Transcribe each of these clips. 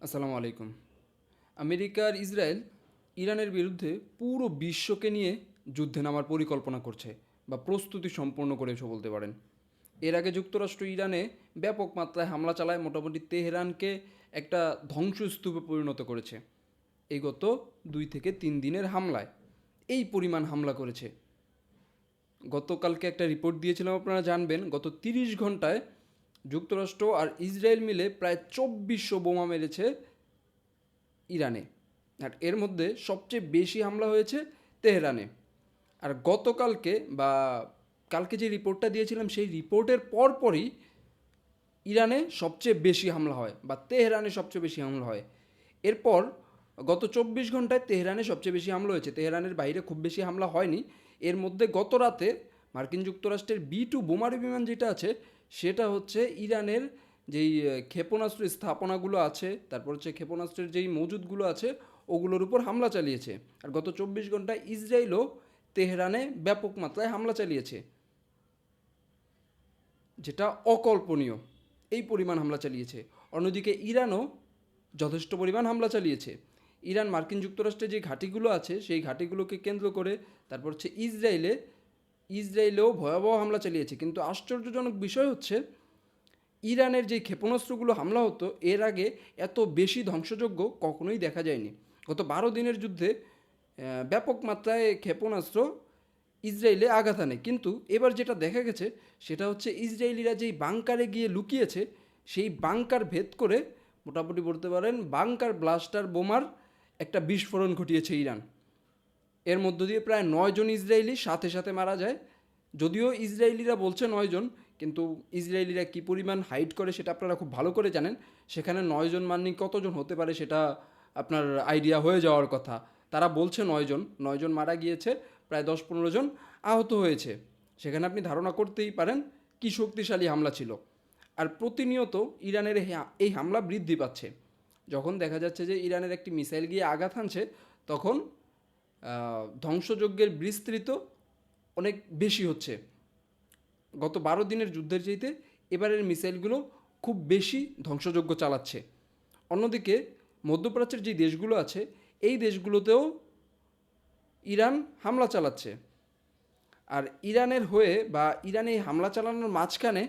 আসসালামু আলাইকুম। আমেরিকা আর ইসরায়েল ইরানের বিরুদ্ধে পুরো বিশ্বকে নিয়ে যুদ্ধে নামার পরিকল্পনা করছে বা প্রস্তুতি সম্পন্ন করেছে বলতে পারেন। এর আগে যুক্তরাষ্ট্র ইরানে ব্যাপক মাত্রায় হামলা চালায়, মোটামুটি তেহরানকে একটা ধ্বংসস্তূপে পরিণত করেছে। এই গত 2 থেকে 3 দিনের হামলায় এই পরিমাণ হামলা করেছে। গতকালকে একটা রিপোর্ট দিয়েছিলাম, আপনারা জানবেন, গত 30 ঘন্টায় যুক্তরাষ্ট্র আর ইসরায়েল মিলে প্রায় 2400 বোমা মেরেছে ইরানে। আর এর মধ্যে সবচেয়ে বেশি হামলা হয়েছে তেহরানে। আর গতকালকে বা কালকে যে রিপোর্টটা দিয়েছিলাম সেই রিপোর্টের পরপরই ইরানে সবচেয়ে বেশি হামলা হয় বা তেহরানে সবচেয়ে বেশি হামলা হয়। এরপর গত 24 ঘন্টায় তেহরানে সবচেয়ে বেশি হামলা হয়েছে, তেহরানের বাইরে খুব বেশি হামলা হয়নি। এর মধ্যে গত রাতে মার্কিন যুক্তরাষ্ট্রের B-2 বোমারু বিমান যেটা আছে সেটা হচ্ছে ইরানের যেই ক্ষেপণাস্ত্র স্থাপনাগুলো আছে, তারপর হচ্ছে ক্ষেপণাস্ত্রের যেই মজুদগুলো আছে ওগুলোর উপর হামলা চালিয়েছে। আর গত 24 ঘন্টায় ইসরায়েলও তেহরানে ব্যাপক মাত্রায় হামলা চালিয়েছে, যেটা অকল্পনীয়। এই পরিমাণ হামলা চালিয়েছে। অন্যদিকে ইরানও যথেষ্ট পরিমাণ হামলা চালিয়েছে। ইরান মার্কিন যুক্তরাষ্ট্রে যে ঘাঁটিগুলো আছে সেই ঘাঁটিগুলোকে কেন্দ্র করে তারপর হচ্ছে ইসরায়েলেও ভয়াবহ হামলা চালিয়েছে। কিন্তু আশ্চর্যজনক বিষয় হচ্ছে ইরানের যে ক্ষেপণাস্ত্রগুলো হামলা হতো এর আগে এত বেশি ধ্বংসযজ্ঞ কখনোই দেখা যায়নি। গত 12 দিনের যুদ্ধে ব্যাপক মাত্রায় ক্ষেপণাস্ত্র ইসরায়েলে আঘাত আনে, কিন্তু এবার যেটা দেখা গেছে সেটা হচ্ছে ইসরায়েলিরা যেই বাংকারে গিয়ে লুকিয়েছে সেই বাংকার ভেদ করে মোটামুটি বলতে পারেন বাংকার ব্লাস্টার বোমার একটা বিস্ফোরণ ঘটিয়েছে ইরান। এর মধ্য দিয়ে প্রায় 9 জন ইসরায়েলি সাথে সাথে মারা যায়। যদিও ইসরায়েলিরা বলছে 9 জন, কিন্তু ইসরায়েলিরা কী পরিমাণ হাইড করে সেটা আপনারা খুব ভালো করে জানেন। সেখানে 9 জন মানেই কতজন হতে পারে সেটা আপনার আইডিয়া হয়ে যাওয়ার কথা। তারা বলছে 9 জন, 9 জন মারা গিয়েছে, প্রায় 10-15 জন আহত হয়েছে। সেখানে আপনি ধারণা করতেই পারেন কী শক্তিশালী হামলা ছিল। আর প্রতিনিয়ত ইরানের এই হামলা বৃদ্ধি পাচ্ছে। যখন দেখা যাচ্ছে যে ইরানের একটি মিসাইল গিয়ে আঘাত হানছে তখন ধ্বংসযজ্ঞের বিস্তৃত অনেক বেশি হচ্ছে। গত 12 দিনের যুদ্ধের চাইতে এবারের মিসাইলগুলো খুব বেশি ধ্বংসযজ্ঞ চালাচ্ছে। অন্যদিকে মধ্যপ্রাচ্যের যে দেশগুলো আছে এই দেশগুলোতেও ইরান হামলা চালাচ্ছে। আর ইরানের হয়ে বা ইরানে এই হামলা চালানোর মাঝখানে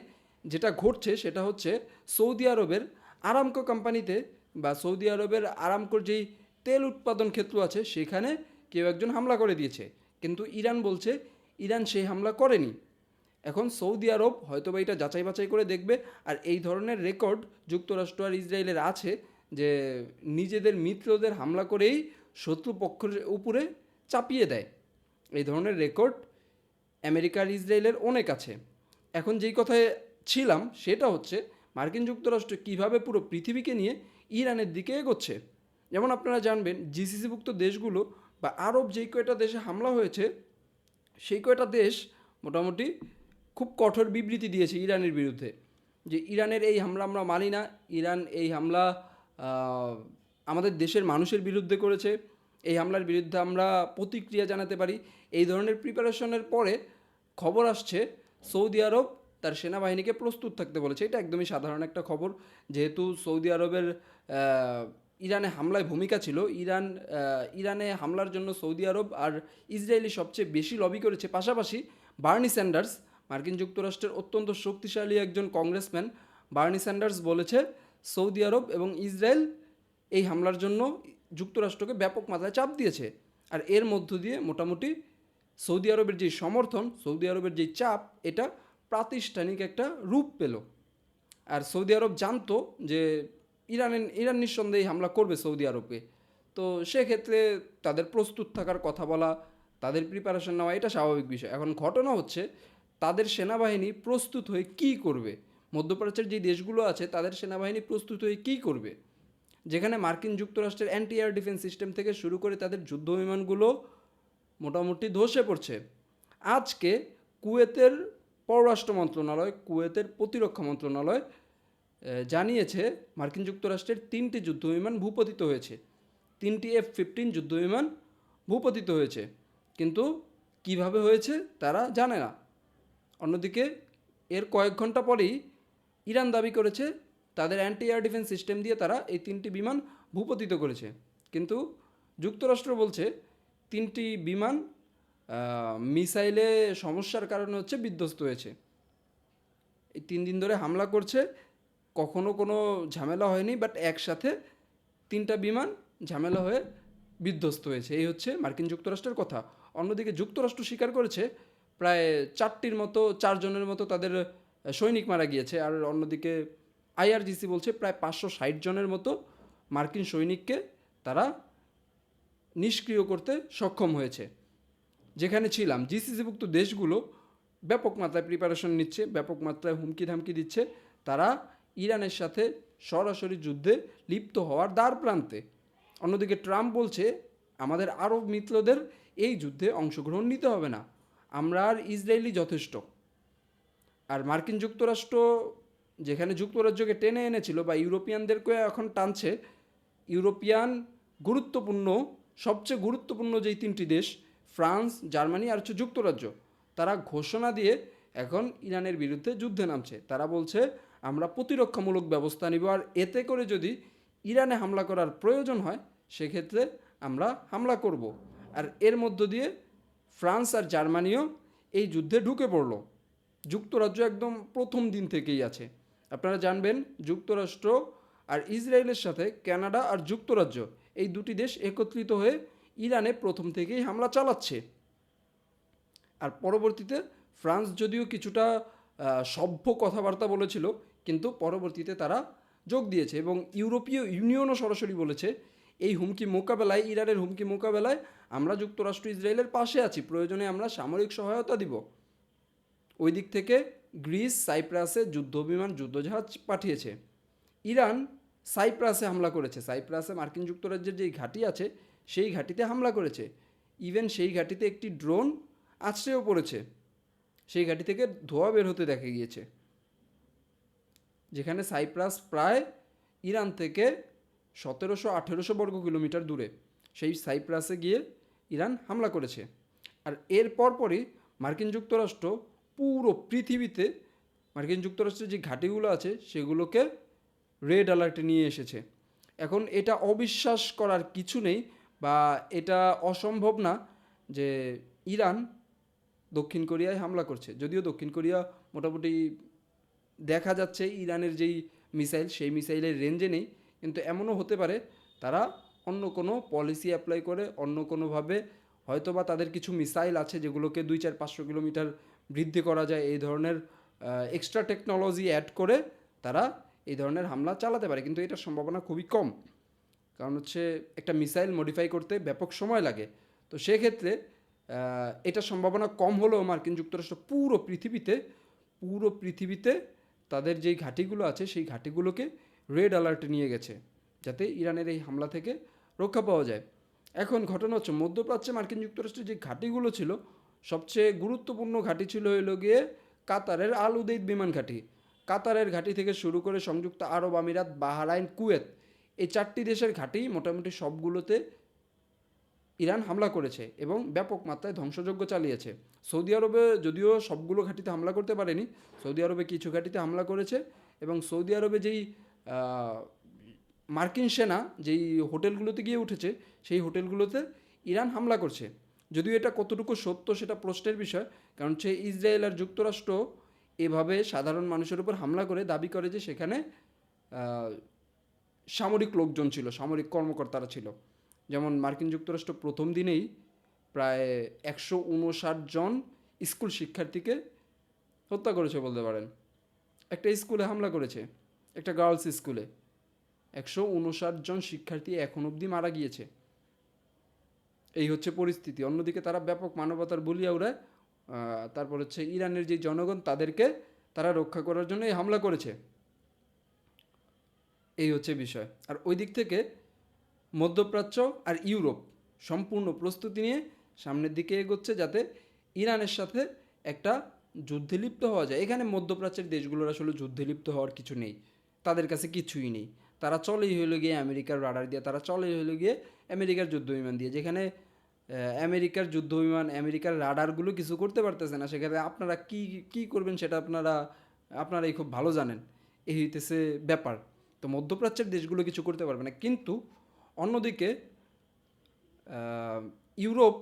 যেটা ঘটছে সেটা হচ্ছে সৌদি আরবের আরামকো কোম্পানিতে বা সৌদি আরবের আরামকোর যেই তেল উৎপাদন ক্ষেত্র আছে সেখানে কেউ একজন হামলা করে দিয়েছে, কিন্তু ইরান বলছে ইরান সেই হামলা করেনি। এখন সৌদি আরব হয়তো বা এটা যাচাই বাছাই করে দেখবে। আর এই ধরনের রেকর্ড যুক্তরাষ্ট্র আর ইসরায়েলের আছে যে নিজেদের মিত্রদের হামলা করেই শত্রুপক্ষের উপরে চাপিয়ে দেয়। এই ধরনের রেকর্ড আমেরিকার ইসরায়েলের অনেক আছে। এখন যেই কথায় ছিলাম সেটা হচ্ছে মার্কিন যুক্তরাষ্ট্র কীভাবে পুরো পৃথিবীকে নিয়ে ইরানের দিকে এগোচ্ছে। যেমন আপনারা জানবেন জিসিসিভুক্ত দেশগুলো বা আরব যেই কয়টা দেশে হামলা হয়েছে সেই কয়টা দেশ মোটামুটি খুব কঠোর বিবৃতি দিয়েছে ইরানের বিরুদ্ধে, যে ইরানের এই হামলা আমরা মানি না। ইরান এই হামলা আমাদের দেশের মানুষের বিরুদ্ধে করেছে, এই হামলার বিরুদ্ধে আমরা প্রতিক্রিয়া জানাতে পারি। এই ধরনের প্রিপারেশনের পরে খবর আসছে সৌদি আরব তার সেনাবাহিনীকে প্রস্তুত থাকতে বলেছে। এটা একদমই সাধারণ একটা খবর, যেহেতু সৌদি আরবের ইরানে হামলায় ভূমিকা ছিল। ইরানে হামলার জন্য সৌদি আরব আর ইসরায়েলি সবচেয়ে বেশি লবি করেছে। পাশাপাশি বার্নি স্যান্ডার্স, মার্কিন যুক্তরাষ্ট্রের অত্যন্ত শক্তিশালী একজন কংগ্রেসম্যান, বার্নি স্যান্ডার্স বলেছে সৌদি আরব এবং ইসরায়েল এই হামলার জন্য যুক্তরাষ্ট্রকে ব্যাপক মাত্রায় চাপ দিয়েছে। আর এর মধ্য দিয়ে মোটামুটি সৌদি আরবের যে সমর্থন, সৌদি আরবের যে চাপ, এটা প্রাতিষ্ঠানিক একটা রূপ পেল। আর সৌদি আরব জানতো যে ইরান নিঃসন্দেহে হামলা করবে সৌদি আরবকে। তো সেক্ষেত্রে তাদের প্রস্তুত থাকার কথা বলা, তাদের প্রিপারেশন নেওয়া এটা স্বাভাবিক বিষয়। এখন ঘটনা হচ্ছে তাদের সেনাবাহিনী প্রস্তুত হয়ে কী করবে, মধ্যপ্রাচ্যের যে দেশগুলো আছে তাদের সেনাবাহিনী প্রস্তুত হয়ে কী করবে, যেখানে মার্কিন যুক্তরাষ্ট্রের অ্যান্টি এয়ার ডিফেন্স সিস্টেম থেকে শুরু করে তাদের যুদ্ধ বিমানগুলো মোটামুটি ধসে পড়ছে। আজকে কুয়েতের পররাষ্ট্র মন্ত্রণালয়, কুয়েতের প্রতিরক্ষা মন্ত্রণালয় জানিয়েছে মার্কিন যুক্তরাষ্ট্রের 3টি যুদ্ধবিমান ভূপতিত হয়েছে, 3টি F-15 যুদ্ধবিমান ভূপতিত হয়েছে, কিন্তু কিভাবে হয়েছে তারা জানে না। অন্যদিকে এর কয়েক ঘন্টা পরেই ইরান দাবি করেছে তাদের অ্যান্টি এয়ার ডিফেন্স সিস্টেম দিয়ে তারা এই 3টি বিমান ভূপতিত করেছে। কিন্তু যুক্তরাষ্ট্র বলছে 3টি বিমান মিসাইলে সমস্যার কারণে হচ্ছে বিধ্বস্ত হয়েছে। এই 3 দিন ধরে হামলা করছে, কখনো কোনো ঝামেলা হয়নি, বাট একসাথে 3টা বিমান ঝামেলা হয়ে বিধ্বস্ত হয়েছে। এই হচ্ছে মার্কিন যুক্তরাষ্ট্রের কথা। অন্যদিকে যুক্তরাষ্ট্র স্বীকার করেছে প্রায় 4জনের মতো তাদের সৈনিক মারা গিয়েছে। আর অন্যদিকে আইআরজিসি বলছে প্রায় 560 জনের মতো মার্কিন সৈনিককে তারা নিষ্ক্রিয় করতে সক্ষম হয়েছে। যেখানে ছিলাম জিসিসিভুক্ত দেশগুলো ব্যাপক মাত্রায় প্রিপারেশন নিচ্ছে, ব্যাপক মাত্রায় হুমকি ধামকি দিচ্ছে, তারা ইরানের সাথে সরাসরি যুদ্ধে লিপ্ত হওয়ার দ্বার প্রান্তে। অন্যদিকে ট্রাম্প বলছে আমাদের আরব মিত্রদের এই যুদ্ধে অংশগ্রহণ নিতে হবে না, আমরা আর ইসরায়েলি যথেষ্ট। আর মার্কিন যুক্তরাষ্ট্র যেখানে যুক্তরাজ্যকে টেনে এনেছিল বা ইউরোপিয়ানদেরকে এখন টানছে, ইউরোপিয়ান গুরুত্বপূর্ণ সবচেয়ে গুরুত্বপূর্ণ যেই 3টি দেশ ফ্রান্স, জার্মানি আর হচ্ছে যুক্তরাজ্য, তারা ঘোষণা দিয়ে এখন ইরানের বিরুদ্ধে যুদ্ধে নামছে। তারা বলছে আমরা প্রতিরক্ষামূলক ব্যবস্থা নিব, আর এতে করে যদি ইরানে হামলা করার প্রয়োজন হয় সেক্ষেত্রে আমরা হামলা করব। আর এর মধ্য দিয়ে ফ্রান্স আর জার্মানিও এই যুদ্ধে ঢুকে পড়ল। যুক্তরাজ্য একদম প্রথম দিন থেকেই আছে। আপনারা জানবেন যুক্তরাষ্ট্র আর ইসরায়েলের সাথে কানাডা আর যুক্তরাজ্য এই 2টি দেশ একত্রিত হয়ে ইরানে প্রথম থেকেই হামলা চালাচ্ছে। আর পরবর্তীতে ফ্রান্স যদিও কিছুটা সভ্য কথাবার্তা বলেছিল, কিন্তু পরবর্তীতে তারা যোগ দিয়েছে এবং ইউরোপীয় ইউনিয়নও সরাসরি বলেছে এই হুমকি মোকাবেলায়, ইরানের হুমকি মোকাবেলায় আমরা যুক্তরাষ্ট্র ইসরায়েলের পাশে আছি, প্রয়োজনে আমরা সামরিক সহায়তা দিব। ওই দিক থেকে গ্রিস সাইপ্রাসে যুদ্ধবিমান যুদ্ধজাহাজ পাঠিয়েছে। ইরান সাইপ্রাসে হামলা করেছে, সাইপ্রাসে মার্কিন যুক্তরাজ্যের যেই ঘাঁটি আছে সেই ঘাঁটিতে হামলা করেছে। ইভেন সেই ঘাঁটিতে একটি ড্রোন আছড়েও পড়েছে, সেই ঘাঁটি থেকে ধোঁয়া বের হতে দেখা গিয়েছে। যেখানে সাইপ্রাস প্রায় ইরান থেকে 1700-1800 বর্গ কিলোমিটার দূরে, সেই সাইপ্রাসে গিয়ে ইরান হামলা করেছে। আর এর পরপরই মার্কিন যুক্তরাষ্ট্র পুরো পৃথিবীতে মার্কিন যুক্তরাষ্ট্রের যে ঘাঁটিগুলো আছে সেগুলোকে রেড অ্যালার্টে নিয়ে এসেছে। এখন এটা অবিশ্বাস করার কিছু নেই বা এটা অসম্ভব না যে ইরান দক্ষিণ কোরিয়ায় হামলা করছে। যদিও দক্ষিণ কোরিয়া মোটামুটি দেখা যাচ্ছে ইরানের যেই মিসাইল সেই মিসাইলের রেঞ্জে নেই, কিন্তু এমনও হতে পারে তারা অন্য কোনো পলিসি অ্যাপ্লাই করে অন্য কোনোভাবে হয়তোবা তাদের কিছু মিসাইল আছে যেগুলোকে 200-500 কিলোমিটার বৃদ্ধি করা যায়, এই ধরনের এক্সট্রা টেকনোলজি অ্যাড করে তারা এই ধরনের হামলা চালাতে পারে। কিন্তু এটার সম্ভাবনা খুবই কম, কারণ হচ্ছে একটা মিসাইল মডিফাই করতে ব্যাপক সময় লাগে। তো সেক্ষেত্রে এটার সম্ভাবনা কম হলেও মার্কিন যুক্তরাষ্ট্র পুরো পৃথিবীতে তাদের যেই ঘাঁটিগুলো আছে সেই ঘাঁটিগুলোকে রেড অ্যালার্টে নিয়ে গেছে যাতে ইরানের এই হামলা থেকে রক্ষা পাওয়া যায়। এখন ঘটনা হচ্ছে মধ্যপ্রাচ্যে মার্কিন যুক্তরাষ্ট্রের যে ঘাঁটিগুলো ছিল সবচেয়ে গুরুত্বপূর্ণ ঘাঁটি ছিল হলো গিয়ে কাতারের আল উদেইদ বিমান ঘাঁটি। কাতারের ঘাঁটি থেকে শুরু করে সংযুক্ত আরব আমিরাত, বাহরাইন, কুয়েত, এই 4টি দেশের ঘাঁটি মোটামুটি সবগুলোতে ইরান হামলা করেছে এবং ব্যাপক মাত্রায় ধ্বংসযজ্ঞ চালিয়েছে। সৌদি আরবে যদিও সবগুলো ঘাঁটিতে হামলা করতে পারেনি, সৌদি আরবে কিছু ঘাঁটিতে হামলা করেছে এবং সৌদি আরবে যেই মার্কিন সেনা যেই হোটেলগুলোতে গিয়ে উঠেছে সেই হোটেলগুলোতে ইরান হামলা করছে। যদিও এটা কতটুকু সত্য সেটা প্রশ্নের বিষয়, কারণ হচ্ছে ইসরায়েল আর যুক্তরাষ্ট্র এভাবে সাধারণ মানুষের উপর হামলা করে দাবি করে যে সেখানে সামরিক লোকজন ছিল, সামরিক কর্মকর্তারা ছিল। যেমন মার্কিন যুক্তরাষ্ট্র প্রথম দিনেই প্রায় 159 জন স্কুল শিক্ষার্থীকে হত্যা করেছে বলতে পারেন। একটা স্কুলে হামলা করেছে, একটা গার্লস স্কুলে 159 জন শিক্ষার্থী এখন অবধি মারা গিয়েছে। এই হচ্ছে পরিস্থিতি। অন্যদিকে তারা ব্যাপক মানবতার বলিয়া উড়ায়, তারপর হচ্ছে ইরানের যে জনগণ তাদেরকে তারা রক্ষা করার জন্য এই হামলা করেছে। এই হচ্ছে বিষয়। আর ওই দিক থেকে মধ্যপ্রাচ্য আর ইউরোপ সম্পূর্ণ প্রস্তুতি নিয়ে সামনের দিকে এগোচ্ছে যাতে ইরানের সাথে একটা যুদ্ধে লিপ্ত হওয়া যায়। এখানে মধ্যপ্রাচ্যের দেশগুলোর আসলে যুদ্ধে লিপ্ত হওয়ার কিছু নেই, তাদের কাছে কিছুই নেই। তারা চলেই হইল গিয়ে আমেরিকার রাডার দিয়ে, তারা চলেই হইল গিয়ে আমেরিকার যুদ্ধবিমান দিয়ে। যেখানে আমেরিকার যুদ্ধবিমান, আমেরিকার রাডারগুলো কিছু করতে পারতেছে না, সেখানে আপনারা কি করবেন সেটা আপনারাই খুব ভালো জানেন। এই হইতেছে ব্যাপার। তো মধ্যপ্রাচ্যের দেশগুলো কিছু করতে পারবে না। কিন্তু অন্যদিকে ইউরোপ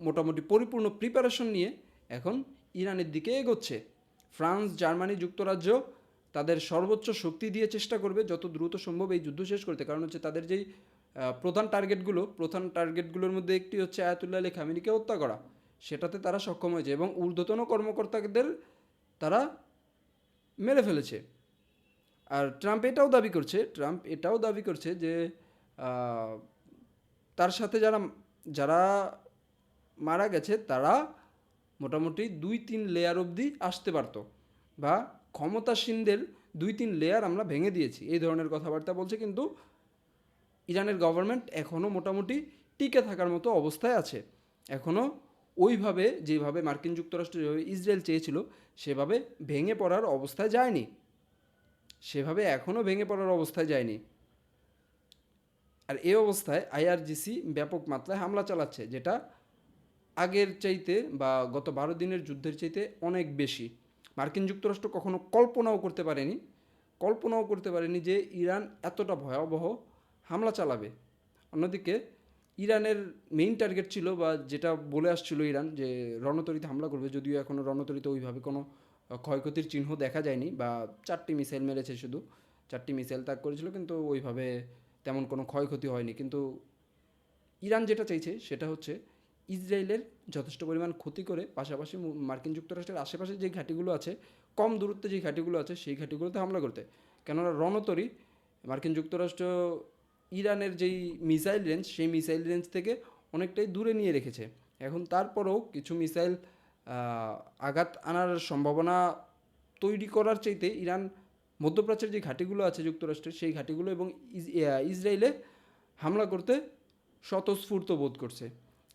মোটামুটি পরিপূর্ণ প্রিপারেশন নিয়ে এখন ইরানের দিকে এগোচ্ছে। ফ্রান্স, জার্মানি, যুক্তরাজ্য তাদের সর্বোচ্চ শক্তি দিয়ে চেষ্টা করবে যত দ্রুত সম্ভব এই যুদ্ধ শেষ করতে। কারণ হচ্ছে তাদের যেই প্রধান টার্গেটগুলোর মধ্যে একটি হচ্ছে আয়াতুল্লাহ আলী খামেনিকে হত্যা করা। সেটাতে তারা সক্ষম হয়েছে এবং ঊর্ধ্বতন কর্মকর্তাদের তারা মেরে ফেলেছে। আর ট্রাম্প এটাও দাবি করছে যে তার সাথে যারা যারা মারা গেছে তারা মোটামুটি 2-3 লেয়ার অবধি আসতে পারতো, বা ক্ষমতাসীনদের 2-3 লেয়ার আমরা ভেঙে দিয়েছি, এই ধরনের কথাবার্তা বলছে। কিন্তু ইরানের গভর্নমেন্ট এখনও মোটামুটি টিকে থাকার মতো অবস্থায় আছে। এখনও ওইভাবে যেভাবে মার্কিন যুক্তরাষ্ট্র যেভাবে ইসরায়েল চেয়েছিল সেভাবে ভেঙে পড়ার অবস্থায় যায়নি, আর এই অবস্থায় আইআরজিসি ব্যাপক মাত্রায় হামলা চালাচ্ছে, যেটা আগের চাইতে বা গত 12 দিনের যুদ্ধের চাইতে অনেক বেশি। মার্কিন যুক্তরাষ্ট্র কখনো কল্পনাও করতে পারেনি যে ইরান এতটা ভয়াবহ হামলা চালাবে। অন্যদিকে ইরানের মেইন টার্গেট ছিল, বা যেটা বলে আসছিল ইরান, যে রণতরীতে হামলা করবে, যদিও এখনও রণতরীতে ওইভাবে কোনো ক্ষয়ক্ষতির চিহ্ন দেখা যায়নি, বা 4টি মিসাইল মেরেছে, শুধু 4টি মিসাইল ত্যাগ করেছিল, কিন্তু ওইভাবে তেমন কোনো ক্ষয়ক্ষতি হয়নি। কিন্তু ইরান যেটা চাইছে সেটা হচ্ছে ইসরায়েলের যথেষ্ট পরিমাণ ক্ষতি করে পাশাপাশি মার্কিন যুক্তরাষ্ট্রের আশেপাশে যে ঘাঁটিগুলো আছে, কম দূরত্বে যে ঘাঁটিগুলো আছে, সেই ঘাঁটিগুলোতে হামলা করতে। কেননা রণতরী মার্কিন যুক্তরাষ্ট্র ইরানের যেই মিসাইল রেঞ্জ, সেই মিসাইল রেঞ্জ থেকে অনেকটাই দূরে নিয়ে রেখেছে। এখন তারপরেও কিছু মিসাইল আঘাত আনার সম্ভাবনা তৈরি করার চাইতে ইরান মধ্যপ্রাচ্যের যে ঘাঁটিগুলো আছে যুক্তরাষ্ট্রের, সেই ঘাঁটিগুলো এবং ইসরায়েলে হামলা করতে স্বতঃস্ফূর্ত বোধ করছে।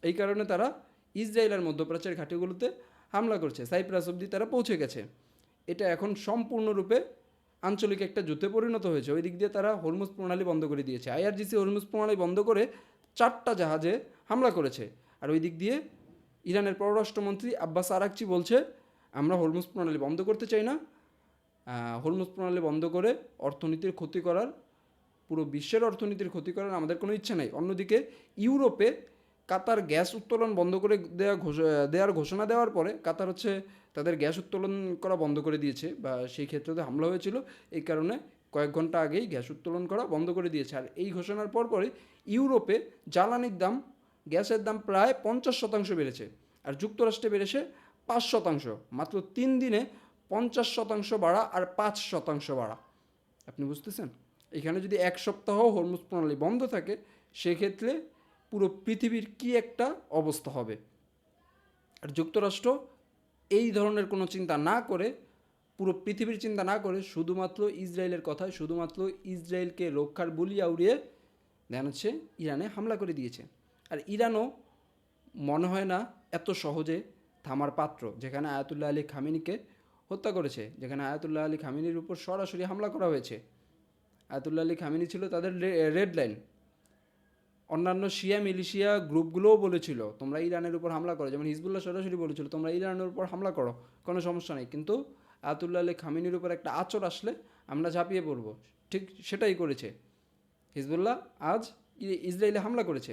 এই কারণে তারা ইসরায়েল আর মধ্যপ্রাচ্যের ঘাঁটিগুলোতে হামলা করছে। সাইপ্রাস অবধি তারা পৌঁছে গেছে। এটা এখন সম্পূর্ণরূপে আঞ্চলিক একটা যুদ্ধে পরিণত হয়েছে। ওই দিক দিয়ে তারা হরমুজ প্রণালী বন্ধ করে দিয়েছে। আইআরজিসি হরমুজ প্রণালী বন্ধ করে 4টা জাহাজে হামলা করেছে। আর ওই দিক দিয়ে ইরানের পররাষ্ট্রমন্ত্রী আব্বাস আরাকচি বলছে, আমরা হরমুজ প্রণালী বন্ধ করতে চাই না। হরমুজ প্রণালী বন্ধ করে অর্থনীতির ক্ষতি করার, পুরো বিশ্বের অর্থনীতির ক্ষতি করার আমাদের কোনো ইচ্ছা নেই। অন্যদিকে ইউরোপে কাতার গ্যাস উত্তোলন বন্ধ করে দেওয়ার ঘোষণা দেওয়ার পরে কাতার হচ্ছে তাদের গ্যাস উত্তোলন করা বন্ধ করে দিয়েছে, বা সেই ক্ষেত্রে হামলা হয়েছিল, এই কারণে কয়েক ঘন্টা আগেই গ্যাস উত্তোলন করা বন্ধ করে দিয়েছে। আর এই ঘোষণার পরপরই ইউরোপে জ্বালানির দাম, গ্যাসের দাম প্রায় 50% বেড়েছে, আর যুক্তরাষ্ট্রে বেড়েছে 5%। মাত্র 3 দিনে 50% বাড়া আর 5% বাড়া, আপনি বুঝতেছেন? এখানে যদি 1 সপ্তাহ হরমুজ প্রণালী বন্ধ থাকে, সেক্ষেত্রে পুরো পৃথিবীর কি একটা অবস্থা হবে। আর যুক্তরাষ্ট্র এই ধরনের কোনো চিন্তা না করে, পুরো পৃথিবীর চিন্তা না করে, শুধুমাত্র ইসরায়েলের কথায়, শুধুমাত্র ইসরায়েলকে রক্ষার বুলি আউড়িয়ে দেন হচ্ছে ইরানে হামলা করে দিয়েছে। আর ইরানও মনে হয় না এত সহজে থামার পাত্র। যেখানে আয়াতুল্লাহ আলী খামেনিকে হত্যা করেছে, যেখানে আয়াতুল্লাহ আলী খামেনির উপর সরাসরি হামলা করা হয়েছে, আয়াতুল্লাহ আলী খামেনি ছিল তাদের রেড লাইন। অন্যান্য শিয়া মিলিশিয়া গ্রুপগুলোও বলেছিল তোমরা ইরানের উপর হামলা করো, যেমন হিজবুল্লাহ সরাসরি বলেছিল তোমরা ইরানের উপর হামলা করো, কোনো সমস্যা নেই। কিন্তু আয়াতুল্লাহ আলী খামেনির উপর একটা আঁচড় আসলে আমরা ঝাঁপিয়ে পড়বো, ঠিক সেটাই করেছে হিজবুল্লাহ। আজ ইসরায়েলে হামলা করেছে।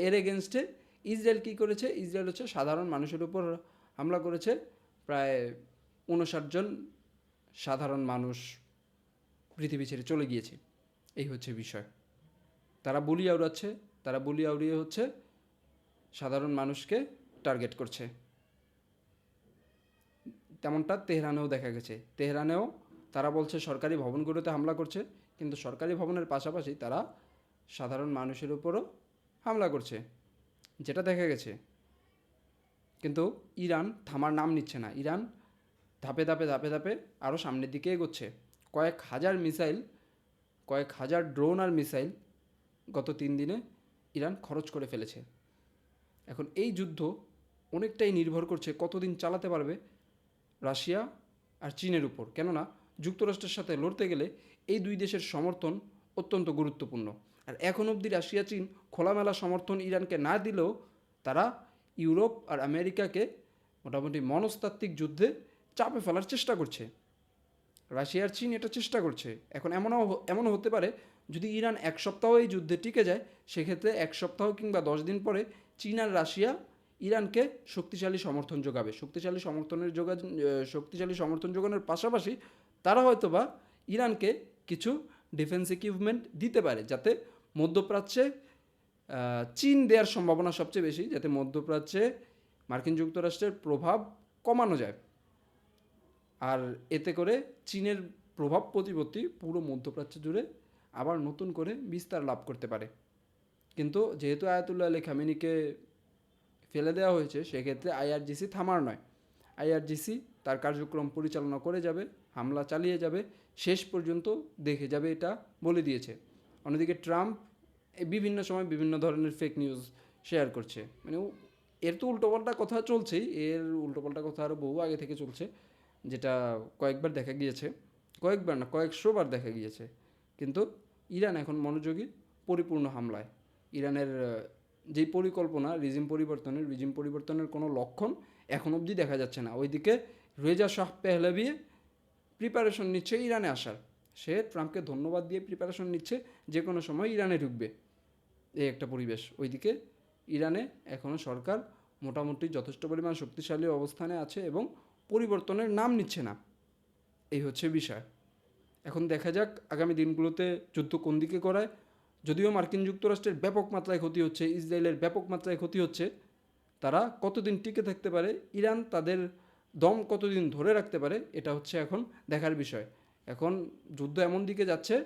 এর এগেনস্টে ইসরায়েল কী করেছে? ইসরায়েল হচ্ছে সাধারণ মানুষের উপর হামলা করেছে। প্রায় 59 জন সাধারণ মানুষ পৃথিবী ছেড়ে চলে গিয়েছে। এই হচ্ছে বিষয়। তারা বুলি আউড়িয়ে হচ্ছে সাধারণ মানুষকে টার্গেট করছে। তেমনটা তেহরানেও দেখা গেছে। তেহরানেও তারা বলছে সরকারি ভবনগুলোতে হামলা করছে, কিন্তু সরকারি ভবনের পাশাপাশি তারা সাধারণ মানুষের উপরও হামলা করছে, যেটা দেখা গেছে। কিন্তু ইরান থামার নাম নিচ্ছে না। ইরান ধাপে ধাপে আরও সামনের দিকে এগোচ্ছে। কয়েক হাজার ড্রোন আর মিসাইল গত 3 দিনে ইরান খরচ করে ফেলেছে। এখন এই যুদ্ধ অনেকটাই নির্ভর করছে কতদিন চালাতে পারবে রাশিয়া আর চীনের উপর। কেননা যুক্তরাষ্ট্রের সাথে লড়তে গেলে এই 2 দেশের সমর্থন অত্যন্ত গুরুত্বপূর্ণ। আর এখন অবধি রাশিয়া চীন খোলামেলা সমর্থন ইরানকে না দিলেও তারা ইউরোপ আর আমেরিকাকে মোটামুটি মনস্তাত্ত্বিক যুদ্ধে চাপে ফেলার চেষ্টা করছে। রাশিয়া আর চীন এটা চেষ্টা করছে। এখন এমনও হতে পারে যদি ইরান এক সপ্তাহ এই যুদ্ধে টিকে যায়, সেক্ষেত্রে এক সপ্তাহ কিংবা 10 দিন পরে চীন আর রাশিয়া ইরানকে শক্তিশালী সমর্থন যোগাবে। শক্তিশালী সমর্থন যোগানোর পাশাপাশি তারা হয়তোবা ইরানকে কিছু ডিফেন্স ইকুইপমেন্ট দিতে পারে, যাতে মধ্যপ্রাচ্যে চীন দেওয়ার সম্ভাবনা সবচেয়ে বেশি, যাতে মধ্যপ্রাচ্যে মার্কিন যুক্তরাষ্ট্রের প্রভাব কমানো যায়। আর এতে করে চীনের প্রভাব প্রতিপত্তি পুরো মধ্যপ্রাচ্য জুড়ে আবার নতুন করে বিস্তার লাভ করতে পারে। কিন্তু যেহেতু আয়াতুল্লাহ আলী খামেনিকে ফেলে দেওয়া হয়েছে, সেক্ষেত্রে আইআরজিসি থামার নয়। আইআরজিসি তার কার্যক্রম পরিচালনা করে যাবে, হামলা চালিয়ে যাবে, শেষ পর্যন্ত দেখে যাবে, এটা বলে দিয়েছে। অন্যদিকে ট্রাম্প বিভিন্ন সময় বিভিন্ন ধরনের ফেক নিউজ শেয়ার করছে, মানে এর তো উল্টোপাল্টা কথা চলছেই, এর উল্টোপাল্টা কথা আরও বহু আগে থেকে চলছে, যেটা কয়েকবার দেখা গিয়েছে, কয়েকবার না 100বার দেখা গিয়েছে। কিন্তু ইরান এখন মনোযোগী পরিপূর্ণ হামলায়। ইরানের যেই পরিকল্পনা রিজিম পরিবর্তনের কোনো লক্ষণ এখন অবধি দেখা যাচ্ছে না। ওইদিকে রেজা শাহ পেহলেভি প্রিপারেশন নিচ্ছে ইরানে আসার, সে ট্রাম্পকে ধন্যবাদ দিয়ে প্রিপারেশন নিচ্ছে যে কোনো সময় ইরানে ঢুকবে, এই একটা পরিবেশ। ওইদিকে ইরানে এখনও সরকার মোটামুটি যথেষ্ট পরিমাণ শক্তিশালী অবস্থানে আছে এবং পরিবর্তনের নাম নিচ্ছে না, এই হচ্ছে বিষয়। এখন দেখা যাক আগামী দিনগুলোতে যুদ্ধ কোন দিকে করায়। যদিও মার্কিন যুক্তরাষ্ট্রের ব্যাপক মাত্রায় ক্ষতি হচ্ছে, ইসরায়েলের ব্যাপক মাত্রায় ক্ষতি হচ্ছে, তারা কতদিন টিকে থাকতে পারে, ইরান তাদের দম কতদিন ধরে রাখতে পারে, এটা হচ্ছে এখন দেখার বিষয়। এখন যুদ্ধ এমন দিকে যাচ্ছে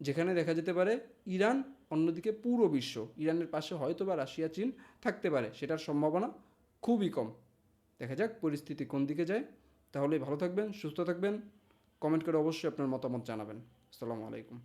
যেখানে দেখা যেতে পারে ইরান, অন্যদিকে পুরো বিশ্ব, ইরানের পাশে হয়তো বা রাশিয়া চীন থাকতে পারে, সেটার সম্ভাবনা খুবই কম। দেখা যাক পরিস্থিতি কোন দিকে যায়। তাহলে ভালো থাকবেন, সুস্থ থাকবেন, কমেন্ট করে অবশ্যই আপনার মতামত জানাবেন। আসসালামু আলাইকুম।